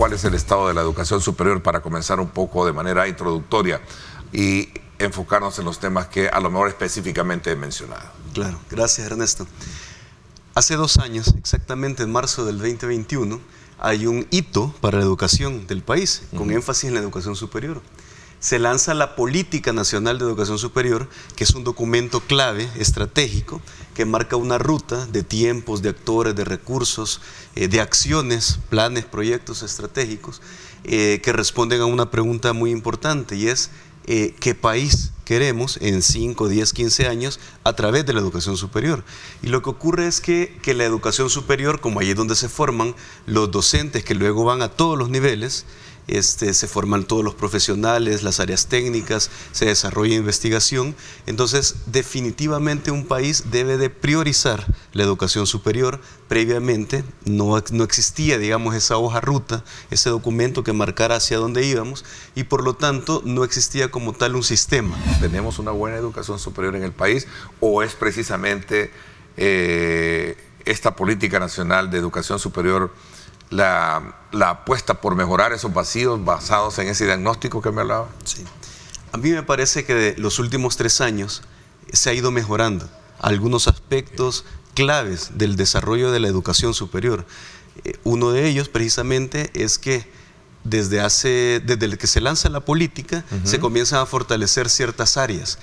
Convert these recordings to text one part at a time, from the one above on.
cuál es el estado de la educación superior para comenzar un poco de manera introductoria y enfocarnos en los temas que a lo mejor específicamente he mencionado. Claro, gracias Ernesto. Hace 2 años, exactamente en marzo del 2021, hay un hito para la educación del país, con énfasis en la educación superior. Se lanza la Política Nacional de Educación Superior, que es un documento clave, estratégico, que marca una ruta de tiempos, de actores, de recursos, de acciones, planes, proyectos estratégicos, que responden a una pregunta muy importante, y es ¿qué país queremos en 5, 10, 15 años a través de la educación superior? Y lo que ocurre es que la educación superior, como ahí es donde se forman los docentes que luego van a todos los niveles, se forman todos los profesionales, las áreas técnicas, se desarrolla investigación. Entonces, definitivamente un país debe de priorizar la educación superior. Previamente no existía, digamos, esa hoja ruta, ese documento que marcara hacia dónde íbamos, y por lo tanto no existía como tal un sistema. ¿Tenemos una buena educación superior en el país o es precisamente esta Política Nacional de Educación Superior la apuesta por mejorar esos vacíos basados en ese diagnóstico que me hablaba? Sí. A mí me parece que de los últimos 3 años se ha ido mejorando algunos aspectos claves del desarrollo de la educación superior. Uno de ellos precisamente es que desde el que se lanza la política se comienzan a fortalecer ciertas áreas.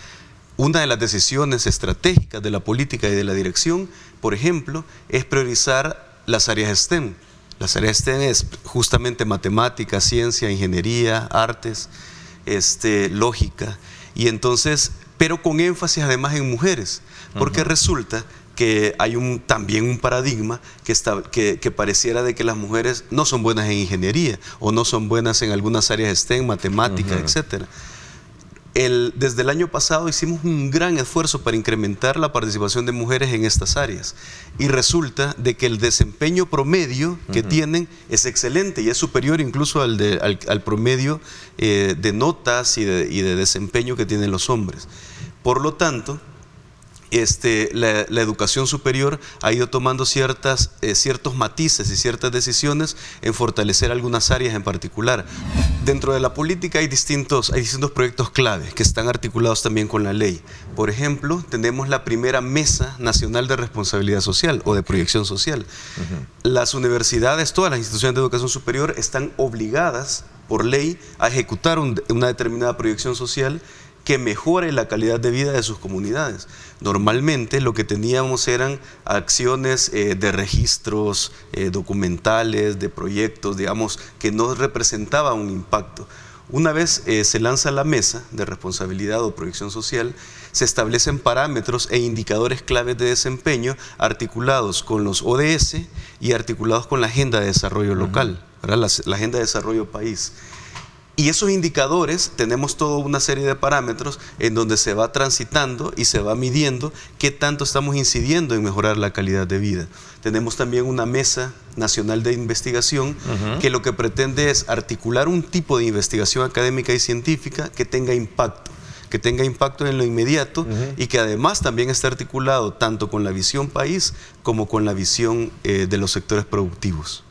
Una de las decisiones estratégicas de la política y de la dirección, por ejemplo, es priorizar las áreas STEM. Las áreas STEM es justamente matemática, ciencia, ingeniería, artes, lógica, y entonces, pero con énfasis además en mujeres, porque resulta que hay también un paradigma que pareciera de que las mujeres no son buenas en ingeniería o no son buenas en algunas áreas STEM, matemática, etcétera. Desde el año pasado hicimos un gran esfuerzo para incrementar la participación de mujeres en estas áreas, y resulta de que el desempeño promedio que tienen es excelente y es superior incluso al promedio de notas y de desempeño que tienen los hombres. Por lo tanto, la educación superior ha ido tomando ciertos matices y ciertas decisiones en fortalecer algunas áreas en particular. Dentro de la política hay distintos proyectos clave que están articulados también con la ley. Por ejemplo, tenemos la primera Mesa Nacional de Responsabilidad Social o de Proyección Social. Las universidades, todas las instituciones de educación superior están obligadas por ley a ejecutar una determinada proyección social que mejore la calidad de vida de sus comunidades. Normalmente lo que teníamos eran acciones de registros documentales, de proyectos, digamos, que no representaban un impacto. Una vez se lanza la Mesa de Responsabilidad o Proyección Social, se establecen parámetros e indicadores claves de desempeño articulados con los ODS y articulados con la Agenda de Desarrollo Local, ¿verdad? La Agenda de Desarrollo País. Y esos indicadores, tenemos toda una serie de parámetros en donde se va transitando y se va midiendo qué tanto estamos incidiendo en mejorar la calidad de vida. Tenemos también una Mesa Nacional de Investigación que lo que pretende es articular un tipo de investigación académica y científica que tenga impacto en lo inmediato y que además también está articulado tanto con la visión país como con la visión de los sectores productivos.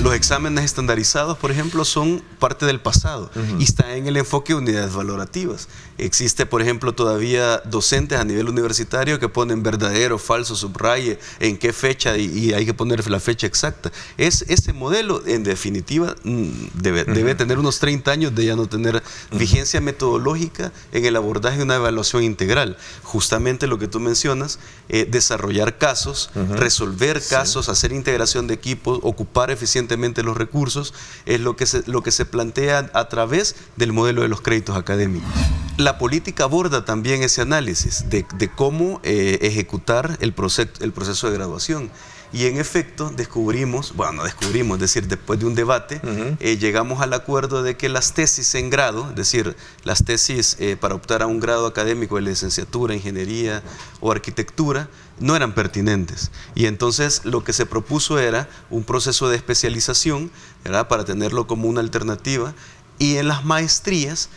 Los exámenes estandarizados, por ejemplo, son parte del pasado y están en el enfoque de unidades valorativas. Existe, por ejemplo, todavía docentes a nivel universitario que ponen verdadero, falso, subraye, en qué fecha y hay que poner la fecha exacta. Ese modelo, en definitiva, debe tener unos 30 años de ya no tener vigencia metodológica en el abordaje de una evaluación integral. Justamente lo que tú mencionas, desarrollar casos, resolver casos, hacer integración de equipos, ocupar eficientemente los recursos, es lo que se plantea a través del modelo de los créditos académicos. La política aborda también ese análisis de cómo ejecutar el proceso de graduación. Y en efecto descubrimos, es decir, después de un debate, llegamos al acuerdo de que las tesis en grado, es decir, las tesis para optar a un grado académico de licenciatura, ingeniería o arquitectura, no eran pertinentes. Y entonces lo que se propuso era un proceso de especialización, ¿verdad?, para tenerlo como una alternativa Y en las maestrías,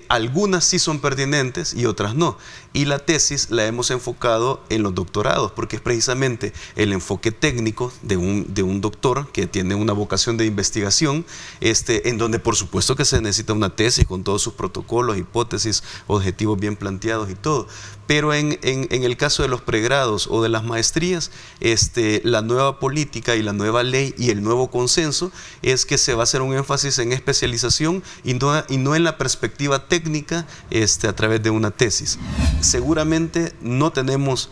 algunas sí son pertinentes y otras no. Y la tesis la hemos enfocado en los doctorados, porque es precisamente el enfoque técnico de un doctor que tiene una vocación de investigación, en donde por supuesto que se necesita una tesis con todos sus protocolos, hipótesis, objetivos bien planteados y todo. Pero en el caso de los pregrados o de las maestrías, la nueva política y la nueva ley y el nuevo consenso es que se va a hacer un énfasis en especialización y no en la perspectiva técnica a través de una tesis. Seguramente no tenemos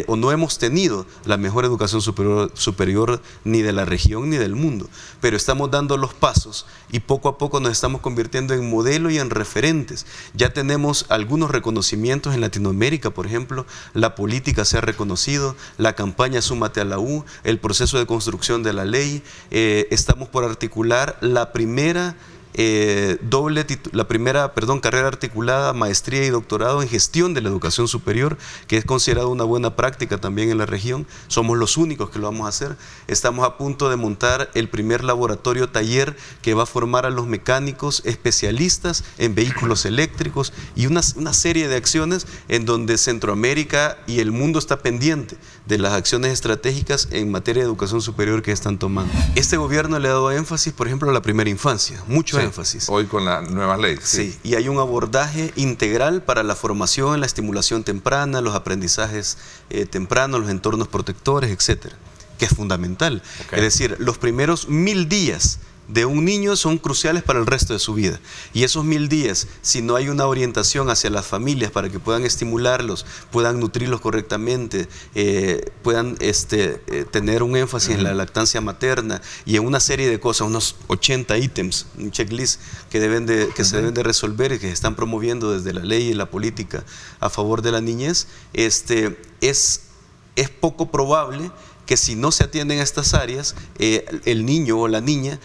o no hemos tenido la mejor educación superior ni de la región ni del mundo, pero estamos dando los pasos y poco a poco nos estamos convirtiendo en modelo y en referentes. Ya tenemos algunos reconocimientos en Latinoamérica, por ejemplo, la política se ha reconocido, la campaña Súmate a la U, el proceso de construcción de la ley, estamos por articular la primera carrera articulada, maestría y doctorado en gestión de la educación superior, que es considerada una buena práctica también en la región. Somos los únicos que lo vamos a hacer. Estamos a punto de montar el primer laboratorio taller que va a formar a los mecánicos especialistas en vehículos eléctricos y una serie de acciones en donde Centroamérica y el mundo está pendiente de las acciones estratégicas en materia de educación superior que están tomando. Este gobierno le ha dado énfasis, por ejemplo, a la primera infancia, mucho énfasis. Hoy con la nueva ley. Sí, y hay un abordaje integral para la formación, la estimulación temprana, los aprendizajes tempranos, los entornos protectores, etcétera, que es fundamental. Es decir, los primeros 1000 días de un niño son cruciales para el resto de su vida. Y esos 1000 días, si no hay una orientación hacia las familias para que puedan estimularlos, puedan nutrirlos correctamente, puedan tener un énfasis en la lactancia materna y en una serie de cosas, unos 80 ítems, un checklist que se deben de resolver y que se están promoviendo desde la ley y la política a favor de la niñez, es poco probable que si no se atienden a estas áreas, el niño o la niña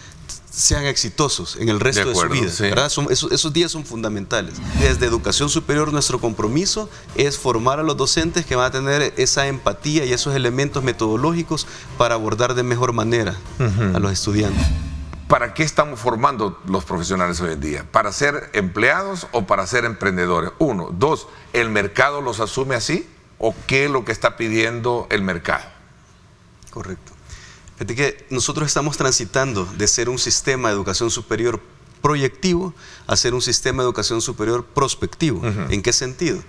sean exitosos en el resto de su vida, ¿verdad? Esos días son fundamentales. Desde educación superior nuestro compromiso es formar a los docentes que van a tener esa empatía y esos elementos metodológicos para abordar de mejor manera a los estudiantes. ¿Para qué estamos formando los profesionales hoy en día? ¿Para ser empleados o para ser emprendedores? 1, 2, ¿el mercado los asume así? ¿O qué es lo que está pidiendo el mercado? Correcto. Fíjate que nosotros estamos transitando de ser un sistema de educación superior proyectivo a ser un sistema de educación superior prospectivo. ¿En qué sentido?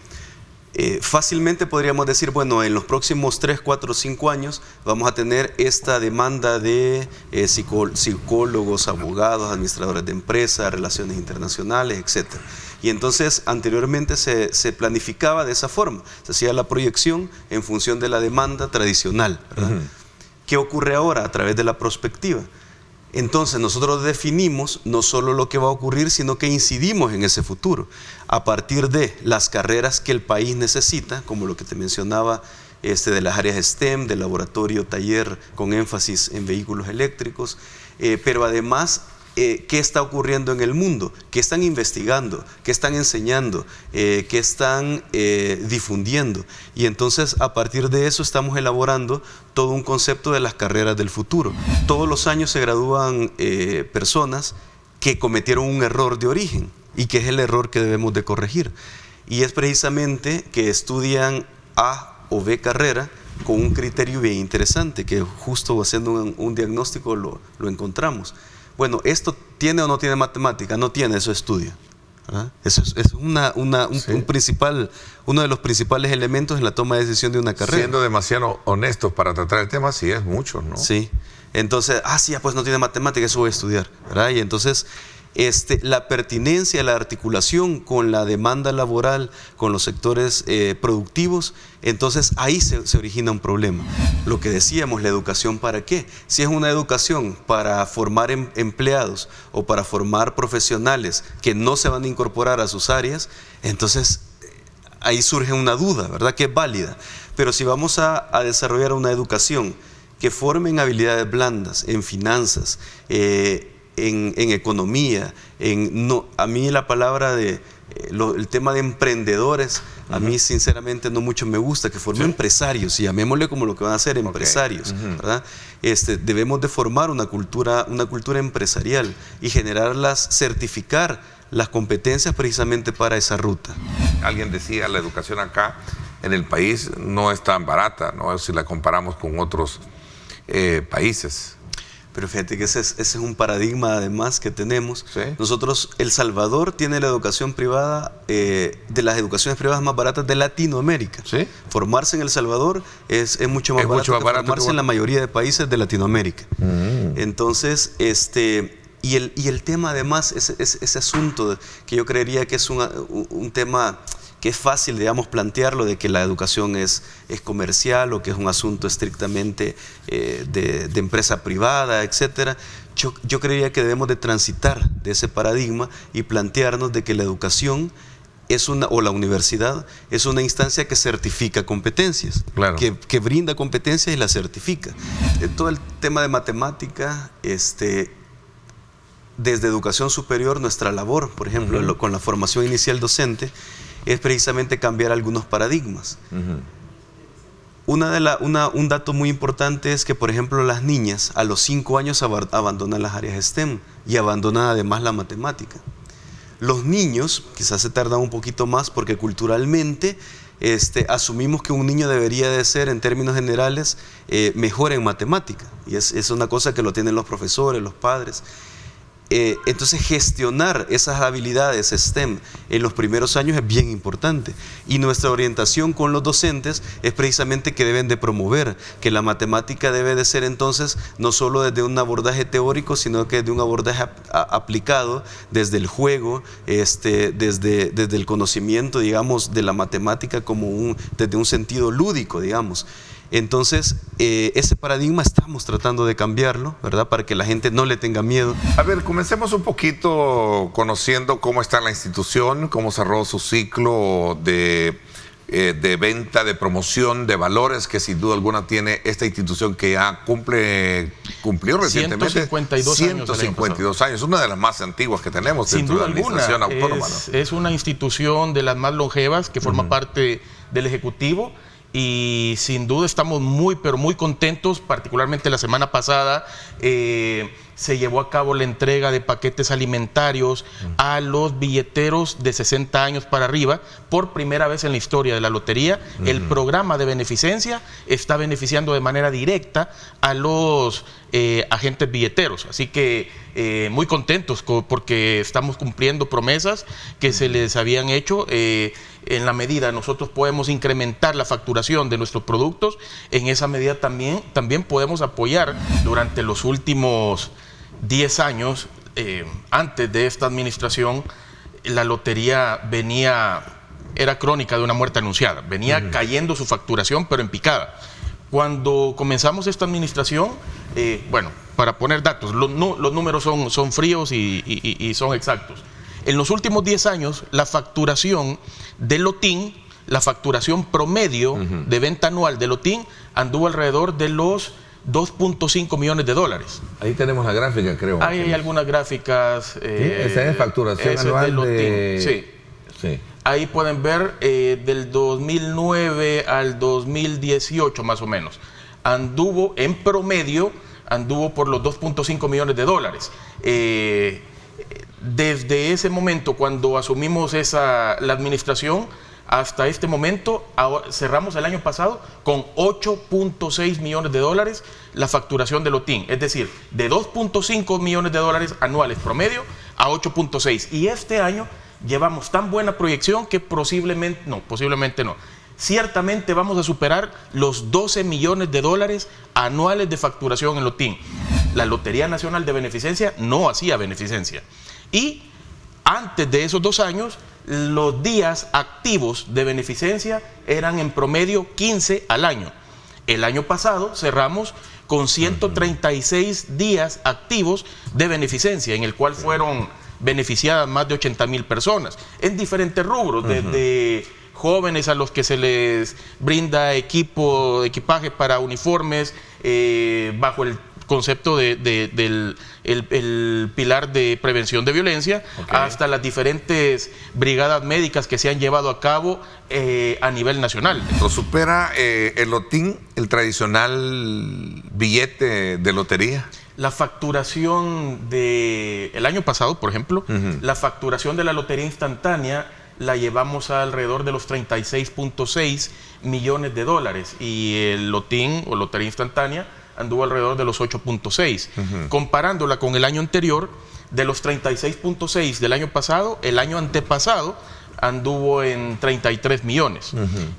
Fácilmente podríamos decir, bueno, en los próximos 3, 4, 5 años vamos a tener esta demanda de psicólogos, abogados, administradores de empresas, relaciones internacionales, etc. Y entonces anteriormente se planificaba de esa forma, se hacía la proyección en función de la demanda tradicional, ¿verdad? ¿Qué ocurre ahora a través de la prospectiva? Entonces nosotros definimos no solo lo que va a ocurrir, sino que incidimos en ese futuro a partir de las carreras que el país necesita, como lo que te mencionaba, de las áreas STEM, de laboratorio, taller con énfasis en vehículos eléctricos, pero además qué está ocurriendo en el mundo, qué están investigando, qué están enseñando, qué están difundiendo. Y entonces a partir de eso estamos elaborando todo un concepto de las carreras del futuro. Todos los años se gradúan personas que cometieron un error de origen y que es el error que debemos de corregir. Y es precisamente que estudian A o B carrera con un criterio bien interesante, que justo haciendo un diagnóstico lo encontramos. Bueno, ¿esto tiene o no tiene matemática? No tiene, eso estudia. ¿Verdad? Eso es uno de los principales elementos en la toma de decisión de una carrera. Siendo demasiado honestos para tratar el tema, sí es mucho, ¿no? Sí. Entonces, pues no tiene matemática, eso voy a estudiar, ¿verdad? Y entonces la pertinencia, la articulación con la demanda laboral, con los sectores productivos, entonces ahí se origina un problema. Lo que decíamos, la educación ¿para qué? Si es una educación para formar empleados o para formar profesionales que no se van a incorporar a sus áreas, entonces ahí surge una duda, ¿verdad? Que es válida. Pero si vamos a desarrollar una educación que forme en habilidades blandas, en finanzas, en economía, a mí la palabra el tema de emprendedores, a mí sinceramente no mucho me gusta, que formen empresarios, y llamémosle como lo que van a hacer, empresarios, ¿verdad? Debemos de formar una cultura empresarial y certificar las competencias precisamente para esa ruta. Alguien decía, la educación acá en el país no es tan barata, ¿no? Si la comparamos con otros países. Pero fíjate que ese es un paradigma además que tenemos. ¿Sí? Nosotros, El Salvador tiene la educación privada, de las educaciones privadas más baratas de Latinoamérica. ¿Sí? Formarse en El Salvador es mucho más barato que formarse en la mayoría de países de Latinoamérica. Entonces, y el tema además, ese asunto que yo creería que es un tema que es fácil, digamos, plantearlo, de que la educación es comercial o que es un asunto estrictamente de empresa privada, etcétera. Yo creería que debemos de transitar de ese paradigma y plantearnos de que la educación o la universidad es una instancia que certifica competencias, claro, que brinda competencias y las certifica. Todo el tema de matemática, desde educación superior, nuestra labor, por ejemplo, con la formación inicial docente, es precisamente cambiar algunos paradigmas. Un dato muy importante es que, por ejemplo, las niñas a los 5 años abandonan las áreas STEM y abandonan además la matemática. Los niños quizás se tardan un poquito más porque culturalmente asumimos que un niño debería de ser, en términos generales, mejor en matemática. Y es una cosa que lo tienen los profesores, los padres. Entonces, gestionar esas habilidades STEM en los primeros años es bien importante, y nuestra orientación con los docentes es precisamente que deben de promover que la matemática debe de ser entonces no solo desde un abordaje teórico, sino que de un abordaje aplicado desde el juego, desde el conocimiento, digamos, de la matemática desde un sentido lúdico, digamos. Entonces, ese paradigma estamos tratando de cambiarlo, ¿verdad? Para que la gente no le tenga miedo. A ver, comencemos un poquito conociendo cómo está la institución, cómo cerró su ciclo de venta, de promoción, de valores, que sin duda alguna tiene esta institución que ya cumplió recientemente 152 años, una de las más antiguas que tenemos dentro de la administración autónoma, ¿no? Es una institución de las más longevas que forma parte del Ejecutivo. Y sin duda estamos pero muy contentos. Particularmente la semana pasada se llevó a cabo la entrega de paquetes alimentarios a los billeteros de 60 años para arriba. Por primera vez en la historia de la lotería, el programa de beneficencia está beneficiando de manera directa a los agentes billeteros. Así que muy contentos porque estamos cumpliendo promesas que se les habían hecho. En la medida nosotros podemos incrementar la facturación de nuestros productos, en esa medida también podemos apoyar. Durante los últimos 10 años, antes de esta administración, la lotería era crónica de una muerte anunciada, venía cayendo su facturación, pero en picada. Cuando comenzamos esta administración, para poner datos, los números son fríos y son exactos. En los últimos 10 años, la facturación de Lotín, la facturación promedio de venta anual de Lotín, anduvo alrededor de los 2.5 millones de dólares. Ahí tenemos la gráfica, creo. Ahí hay algunas gráficas. ¿Sí? Esa es facturación anual de Lotín. Sí. Ahí pueden ver del 2009 al 2018 más o menos. En promedio, anduvo por los 2.5 millones de dólares. Desde ese momento, cuando asumimos la administración, hasta este momento, cerramos el año pasado con 8.6 millones de dólares la facturación de Lotín. Es decir, de 2.5 millones de dólares anuales promedio a 8.6. Y este año llevamos tan buena proyección que ciertamente vamos a superar los 12 millones de dólares anuales de facturación en Lotín. La Lotería Nacional de Beneficencia no hacía beneficencia. Y antes de esos 2 años, los días activos de beneficencia eran en promedio 15 al año. El año pasado cerramos con 136 días activos de beneficencia, en el cual fueron beneficiadas más de 80,000 personas, en diferentes rubros, desde jóvenes a los que se les brinda equipaje para uniformes bajo el concepto del el pilar de prevención de violencia, hasta las diferentes brigadas médicas que se han llevado a cabo a nivel nacional. ¿Lo supera el lotín, el tradicional billete de lotería? La facturación del año pasado, por ejemplo, la facturación de la lotería instantánea la llevamos a alrededor de los 36.6 millones de dólares y el lotín o lotería instantánea anduvo alrededor de los 8.6. Comparándola con el año anterior, de los 36.6 del año pasado, el año antepasado anduvo en 33 millones.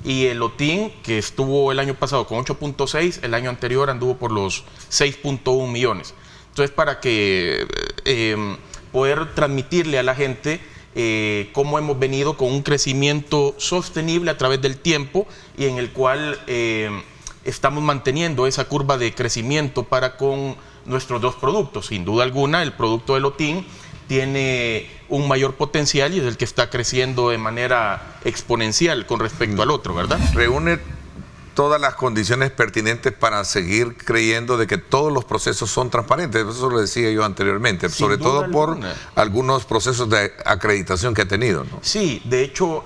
Y el lotín, que estuvo el año pasado con 8.6, el año anterior anduvo por los 6.1 millones. Entonces, para que poder transmitirle a la gente cómo hemos venido con un crecimiento sostenible a través del tiempo y en el cual estamos manteniendo esa curva de crecimiento para con nuestros dos productos. Sin duda alguna, el producto de lotín tiene un mayor potencial y es el que está creciendo de manera exponencial con respecto al otro, ¿verdad? Reúne todas las condiciones pertinentes para seguir creyendo de que todos los procesos son transparentes. Eso lo decía yo anteriormente, sobre todo por algunos procesos de acreditación que ha tenido, ¿no? Sí, de hecho,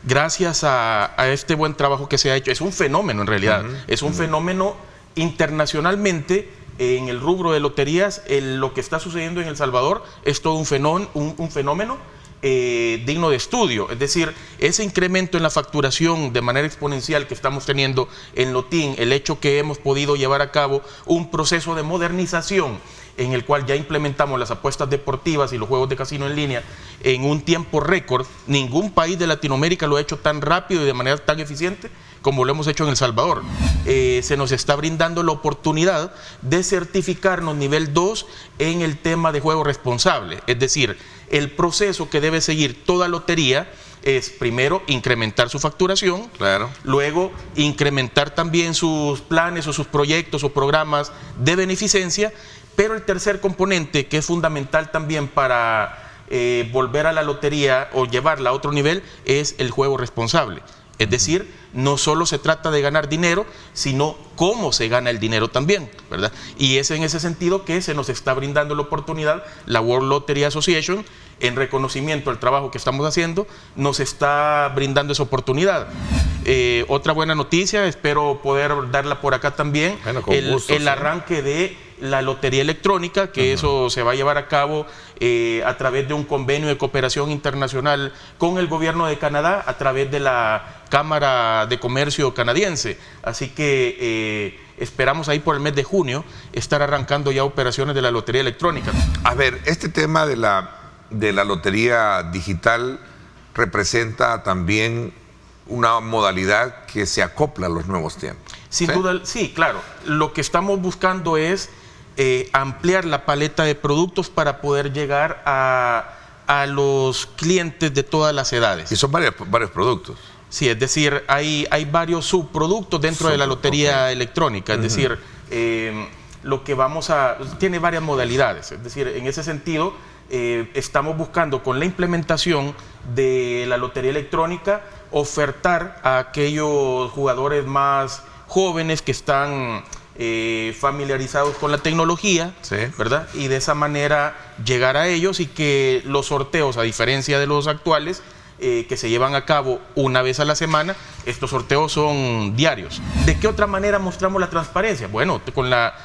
gracias a este buen trabajo que se ha hecho, es un fenómeno en realidad, es un fenómeno internacionalmente. En el rubro de loterías, lo que está sucediendo en El Salvador es todo un fenómeno digno de estudio. Es decir, ese incremento en la facturación de manera exponencial que estamos teniendo en lotín, el hecho que hemos podido llevar a cabo un proceso de modernización en el cual ya implementamos las apuestas deportivas y los juegos de casino en línea en un tiempo récord. Ningún país de Latinoamérica lo ha hecho tan rápido y de manera tan eficiente como lo hemos hecho en El Salvador. Se nos está brindando la oportunidad de certificarnos nivel 2 en el tema de juego responsable. Es decir, el proceso que debe seguir toda lotería es primero incrementar su facturación, luego incrementar también sus planes o sus proyectos o programas de beneficencia, pero el tercer componente que es fundamental también para volver a la lotería o llevarla a otro nivel es el juego responsable. Es decir, no solo se trata de ganar dinero, sino cómo se gana el dinero también, ¿verdad? Y es en ese sentido que se nos está brindando la oportunidad, la World Lottery Association, en reconocimiento al trabajo que estamos haciendo, nos está brindando esa oportunidad. Otra buena noticia, espero poder darla por acá también, el arranque de la lotería electrónica, que eso se va a llevar a cabo a través de un convenio de cooperación internacional con el gobierno de Canadá, a través de la Cámara de Comercio canadiense. Así que esperamos ahí por el mes de junio estar arrancando ya operaciones de la lotería electrónica. A ver, este tema de la lotería digital representa también una modalidad que se acopla a los nuevos tiempos. Sin duda, sí, claro. Lo que estamos buscando es ampliar la paleta de productos para poder llegar a los clientes de todas las edades. Y son varios productos. Sí, es decir, hay varios subproductos dentro de la lotería electrónica. Es decir, lo que tiene varias modalidades. Es decir, en ese sentido, estamos buscando con la implementación de la lotería electrónica ofertar a aquellos jugadores más jóvenes que están familiarizados con la tecnología, ¿verdad? Y de esa manera llegar a ellos y que los sorteos, a diferencia de los actuales, que se llevan a cabo una vez a la semana, estos sorteos son diarios. ¿De qué otra manera mostramos la transparencia? Bueno, con la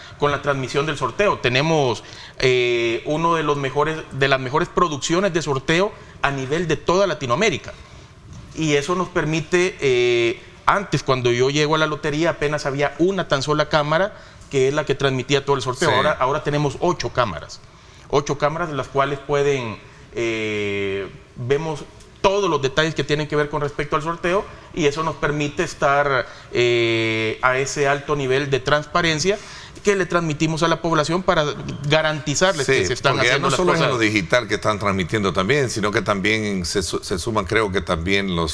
transmisión del sorteo. Tenemos uno de las mejores producciones de sorteo a nivel de toda Latinoamérica. Y eso nos permite, antes cuando yo llego a la lotería apenas había una tan sola cámara que es la que transmitía todo el sorteo. Ahora tenemos 8 cámaras. 8 cámaras de las cuales vemos todos los detalles que tienen que ver con respecto al sorteo y eso nos permite estar a ese alto nivel de transparencia que le transmitimos a la población para garantizarles que se están haciendo las cosas. No solo es en lo digital que están transmitiendo también, sino que también se suman, creo que también los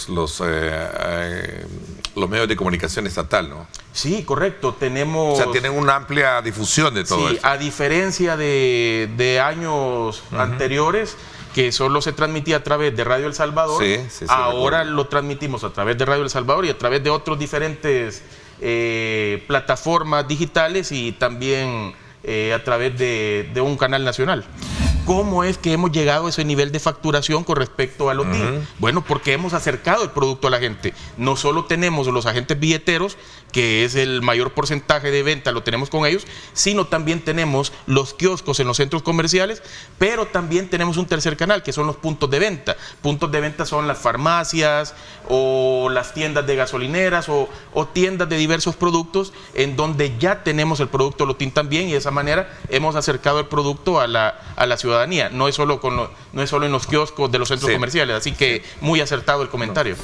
medios de comunicación estatal, ¿no? Sí, correcto. Tenemos... O sea, tienen una amplia difusión de todo eso. A diferencia de años anteriores, que solo se transmitía a través de Radio El Salvador, ahora lo transmitimos a través de Radio El Salvador y a través de otros diferentes plataformas digitales y también a través de un canal nacional. ¿Cómo es que hemos llegado a ese nivel de facturación con respecto a los días? Bueno, porque hemos acercado el producto a la gente. No solo tenemos los agentes billeteros, que es el mayor porcentaje de venta, lo tenemos con ellos, sino también tenemos los kioscos en los centros comerciales, pero también tenemos un tercer canal, que son los puntos de venta. Puntos de venta son las farmacias o las tiendas de gasolineras o tiendas de diversos productos, en donde ya tenemos el producto Lotín también, y de esa manera hemos acercado el producto a la ciudadanía. No es solo en los kioscos de los centros comerciales, así que muy acertado el comentario.